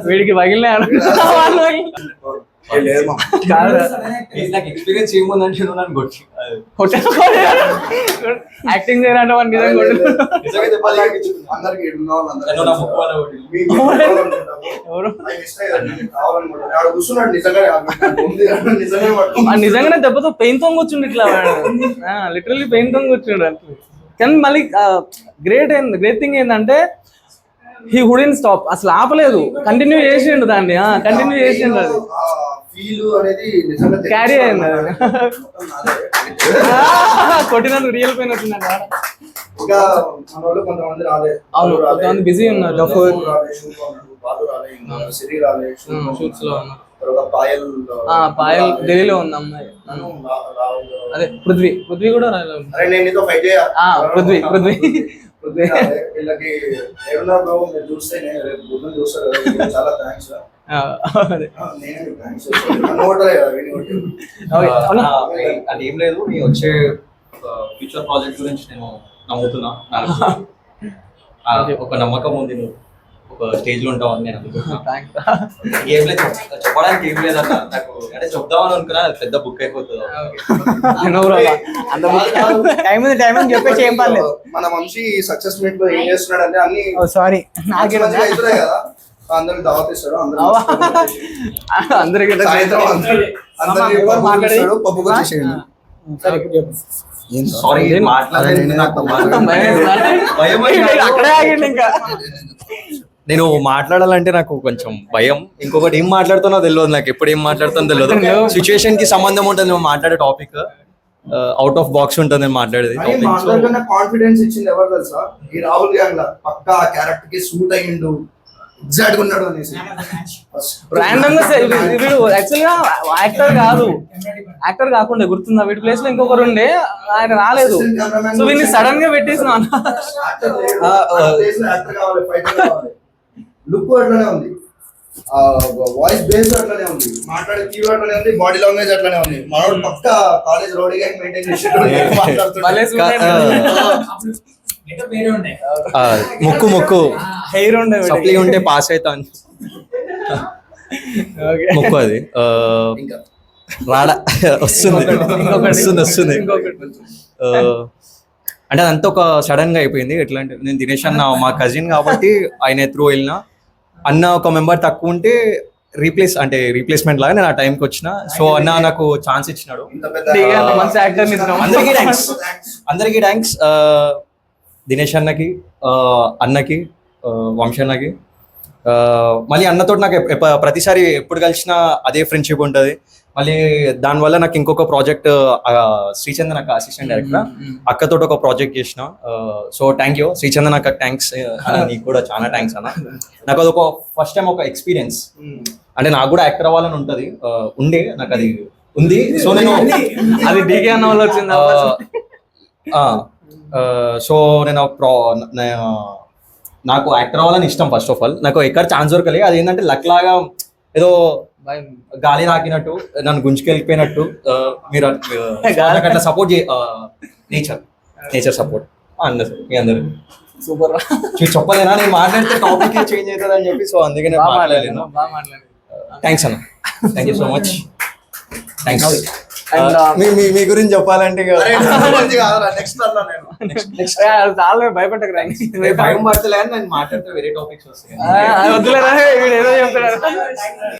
వీడికి పగిలినా ఎక్స్పీరియన్స్ ఏముందంటే నన్ను కొట్టి యాక్టింగ్ చేయాలంటే వాడు నిజంగానే దెబ్బతో పెయిన్ తో కూర్చుండు ఇట్లా లిటరల్లీ పెయిన్ తో కూర్చుండు అంటే. కానీ మళ్ళీ గ్రేట్ థింగ్ ఏంటంటే హీ వుడెంట్ స్టాప్, అసలు ఆపలేదు, కంటిన్యూ చేసిండు దాన్ని, కంటిన్యూ చేసిండు. అది క్యారీ అయింది, కొట్టినందుకు రియల్ పెయిన్ వచ్చిందండి. అవును, కొంతమంది బిజీ ఉన్నారు, షూట్స్ లో ఉన్నారు. పాయల్ ఢిల్లీలో ఉంది అమ్మాయి, అదే పృథ్వీ కూడా పృథ్వీ అది ఏం లేదు. నీ వచ్చే ఫ్యూచర్ ప్రాజెక్ట్ గురించి నేను నమ్ముతున్నా, ఒక నమ్మకం ఉంది. నువ్వు ఒక స్టేజ్ లో ఉంటావు అని నేను అనుకుంటున్నా. ఏం లేదు చెప్పడానికి, ఏం లేదన్న నాకు అంటే చెప్దామని అనుకున్నా, పెద్ద బుక్ అయిపోతుంది. చెప్పేసి ఏం పర్లేదు. మన వంశీ సక్సెస్ మీట్ లో ఏం చేస్తున్నాడు అంటే అన్ని సారీ అవుతున్నాయి కదా, అందరికి దావత్ ఇస్తాడు, అందరికి పప్పుకు వచ్చేసేయండి. సారీ అక్కడే ఆగండి. ఇంకా నేను మాట్లాడాలంటే నాకు కొంచెం భయం. ఇంకొకటి ఏం మాట్లాడుతున్నా తెలియదు, నాకు ఎప్పుడు ఏం మాట్లాడుతున్నా తెలియదు. సిచ్యువేషన్ కి సంబంధం ఉంటుంది నువ్వు మాట్లాడే టాపిక్, అవుట్ ఆఫ్ బాక్స్ ఉంటుంది నేను మాట్లాడేది. కాన్ఫిడెన్స్ ఇచ్చింది ఎవరు తెలుసా? ఈ రాహుల్ గాంధీ పక్కా క్యారెక్టర్ కి సూట్ అయ్యిండు, ఎగ్జాక్ట్ గా ఉన్నాడు అనేసి. రాండమ్ గా వీడు యాక్చువల్ గా యాక్టర్ కాకుండా గుర్తుందా, వీడి ప్లేస్ లో ఇంకొకరు ఉండే, ఆయన రాలేదు, సో వీడిని సడన్ గా పెట్టేసిన. లుక్ అట్లనే ఉంది, వాయిస్ బేస్ అట్లనే ఉంది, మాట్లాడే తీరు అట్లనే ఉంది, బాడీ లాంగ్వేజ్ అట్లనే ఉంది. మనోడు పక్క కాలేజ్ రోడ్ గా మెయింటైన్ ముక్కు హెయిర్ ఉండే సప్లీ ఉంటే పాస్ అవుతా ముక్కు. అది రాడా వస్తుంది. అంటే అదంతా ఒక సడన్ గా అయిపోయింది. ఎట్లా అంటే నేను దినేష్ అన్న మా కజిన్ కాబట్టి ఆయన త్రూ వెళ్ళిన, అన్న ఒక మెంబర్ తక్కువ ఉంటే రీప్లేస్మెంట్ లాగా నేను ఆ టైంకి వచ్చిన. సో అన్న నాకు ఛాన్స్ ఇచ్చినాడు. అందరికీ థ్యాంక్స్. దినేష్ అన్నకి, అన్నకి, వంశీ అన్నకి. మళ్ళీ అన్నతో నాకు ప్రతిసారి ఎప్పుడు కలిసినా అదే ఫ్రెండ్షిప్ ఉంటుంది. మళ్ళీ దానివల్ల నాకు ఇంకొక ప్రాజెక్ట్, శ్రీచందన్ అక్క అసిస్టెంట్ డైరెక్టర్, అక్కతో ఒక ప్రాజెక్ట్ చేసిన. సో థ్యాంక్ యూ శ్రీచందన్ అక్క, థ్యాంక్స్. నీకు కూడా చాలా థ్యాంక్స్ అన్న. నాకు అదొక ఫస్ట్ టైం ఒక ఎక్స్పీరియన్స్, అంటే నాకు కూడా యాక్టర్ అవ్వాలని ఉంటుంది, నాకు అది ఉంది. సో నేను అది డీకే అన్న వల్ల వచ్చింది. సో నేను నాకు యాక్టర్ అవ్వాలని ఇష్టం. ఫస్ట్ ఆఫ్ ఆల్ నాకు ఎక్కడ ఛాన్స్ దొరకలేదు. అది ఏంటంటే లక్ లాగా ఏదో గాలి రాకినట్టు, నన్ను గుంజుకెళ్ళిపోయినట్టు. మీరు అట్లా సపోర్ట్ నేచర్ సపోర్ట్ మీ అందరు సూపర్. చెప్పలేనా నేను మాట్లాడితే టాపిక్ చేంజ్ అవుతుంది అని చెప్పి, సో అందుకే నేను మాట్లాడలేను. థ్యాంక్స్ అన్న, thank you so much. Thanks. మీ గురించి చెప్పాలంటే భయపడక భయం పడతలే అని నేను మాట్లాడితే వేరే టాపిక్స్ వస్తాయి. వద్దులేరా, వీడు ఏదో చెప్తాడు.